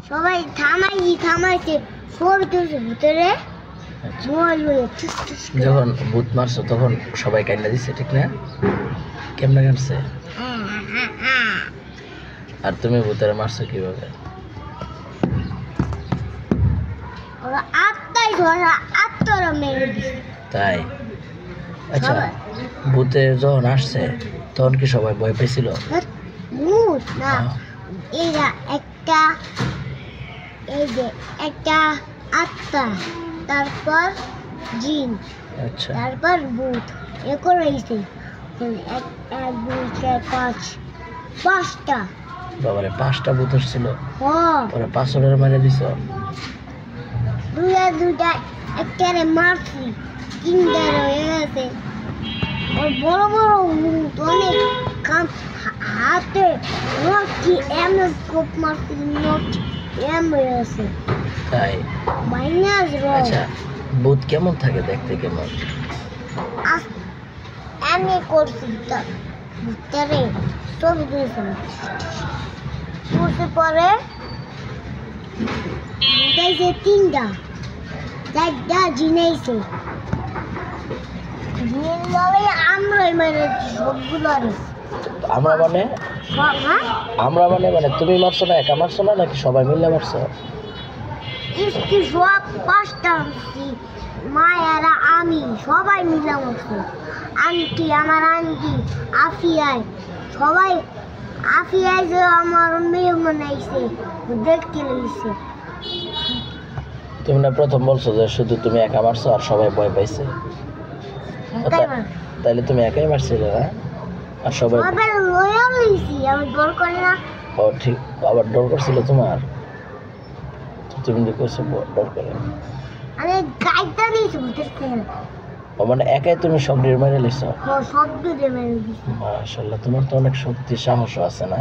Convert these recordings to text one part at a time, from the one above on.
সবাই থামাইছে সব তুলছে ভিতরে মোবাইল লয়ে যখন ভূত মারছো তখন সবাই কান্না দিচ্ছে ঠিক না? কেমনে কাঁদছে? আর তুমি ভূতের মারছো কিভাবে? ওরা আত্মাই ধরা আত্মারা মেরে দিছে। তাই? আচ্ছা, ভূতে যখন আসছে তখন কি সবাই ভয় পেয়েছিল? ভূত না, এরা একটা এই যে একটা আত্মা, তারপর জিন, আচ্ছা, তারপর ভূত এ করেছে এক এক দুই চার পাঁচটা। বাবারে 5টা ভূত ছিল। হ্যাঁ, ওরা 5 মেরে দিছ? দুটা একটারে মারছি, 3টা রয়ে গেছে। ওর বড় বড় ভূত অনেক হাতে নটি এমন কোপ মারছি, নটি এমন আছে। তাই? মাইনাস আচ্ছা, ভূত কেমন থাকে দেখতে? কেমন? আমি করছি ভূতটারে ছবি তুলেছিলাম, তুলতে পরে বুঝাইছে 3টা 4টা জিনাইছে। জিন বলে আমরাই মেরেছি সবগুলোরে। আমরা মানে হ্যাঁ, আমরা মানে মানে তুমি মারছো না, একা মারছো না, নাকি সবাই মিলে মারছো? ইস্তি সব 5টা মায়েরা আমি সবাই মিলে মারছি। আন্টি, আমার আন্টি আফিয়ায়, সবাই আফিয়ায় যে আমার মেয়ে বানাইছে দেখতে লেগেছে। তুমি না প্রথম বলছো যে শুধু তুমি একা মারছো আর সবাই ভয় পাইছে? তাইলে তুমি একাই মারছিলে না? আর সবাই লয়া লইছি, আমি ডর করি না। ও ঠিক, আবার ডর করছিল তোমার? তুমি যে কইছো ডর করে, আমি গাইডটা দিয়েছি ভূতের খেলা। ও মানে একাই তুমি সব ডের মেরে লিছো? সব দূরে মেরে দিছি। মাশাআল্লাহ, তোমার তো অনেক শক্তি সাহস আছে না?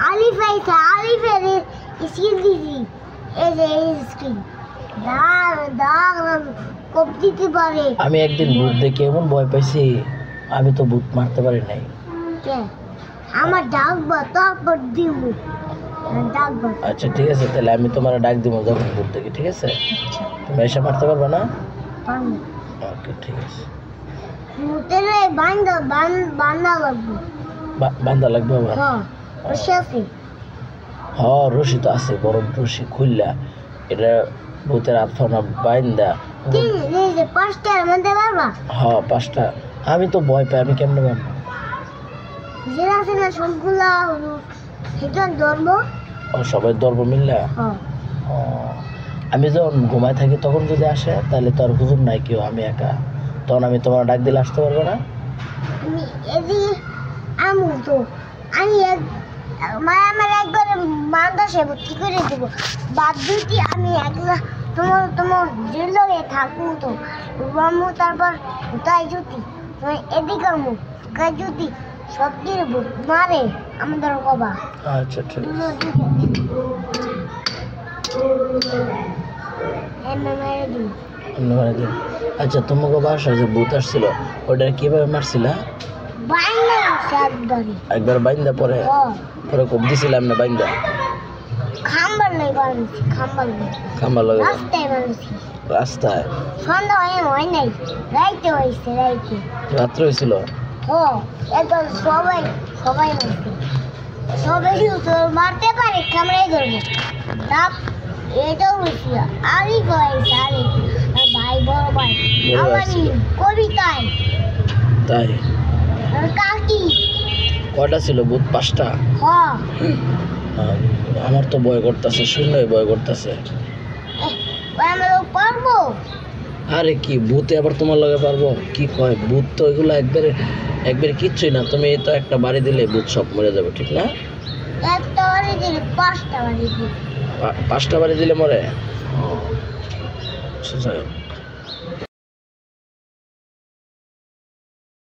আলিফ আইসা, আলিফের স্কিল দিছি, এই যে এই স্কিল দাগ কোপ দিতে পারে। আমি একদিন ভূত দেখে এমন ভয় পাইছি, আমি তো ভূত মারতে পারি নাই। কে আমার ডাকবা তারপর দিব, ডাকবা। আচ্ছা ঠিক আছে, তাহলে আমি তোমার ডাক দিব যখন ভূত দেখি, ঠিক আছে? তুমি এসে মারতে পারবে না? ওকে, ঠিক আছে। ভূতের বান্ধা লাগবে। বান্ধা লাগবে আবার? হ্যাঁ, রশি আছে। হ্যাঁ, রশি তো আছে, বড় রশি খুললা এটা ভূতের হাত ফানা বাইন্দা। এই যে 5টার মধ্যে পারবা? হ্যাঁ, 5টা। আমি তো ভয় পাই, আমি কেমনে পারবো? যেটা আছে না সবগুলা সেটা ধর্ম। ও, সবাই ধরবো মিললা? হ্যাঁ। ও, আমি যখন ঘুমায় থাকি তখন যদি আসে তাহলে তো আর হুজুর নাই কেউ, আমি একা, তখন আমি তোমার ডাক দিলে আসতে পারবো না? আমি এদিকে আমু তো আমি আমার একবারে মাদ্রাসে ভর্তি করে দেবো, বাদ দুটি আমি একলা তোমার জেলে থাকবো তো আমু। তারপর তাই যদি তুমি এদিকে আমু কাজ যদি সব দিয়ে মারে আমাদের বাবা। আচ্ছা ঠিক আছে। আচ্ছা, তোমাকে বাসায় যে ভূত আসছিল ওটা কিভাবে মারছিলা? একবার বাইন্দা পরে পরে কোপ দিছিলাম না বাইন্দা? খাম্বার লাগে রাস্তায়? সন্ধ্যা হয় নাই, রাইতে হয়েছে, রাত্রে হয়েছিল? এখন সবাই মারছে, সবাই মারতে পারে, কামড়াই ধরবো। এটাও হয়েছিল আরিফ হয়েছে, আরিফ ভাই, বড় ভাই আমার কবিতায়। তাই? কাকি কয়টা ছিল ভূত? 5টা? আমার তো ভয় করতেছে, শূন্যই ভয় করতেছে। আমরা পারবো? আরে কি ভূতে আবার তোমার লগে পারবো? কি কয় ভূত তো এগুলো একবারে কিচ্ছুই না। তুমি তো একটা বাড়ি দিলে ভূত সব মরে যাবে, ঠিক না? একটা বাড়ি দিলে 5টা বাড়ি দিলে 5টা বাড়ি দিলে মরে?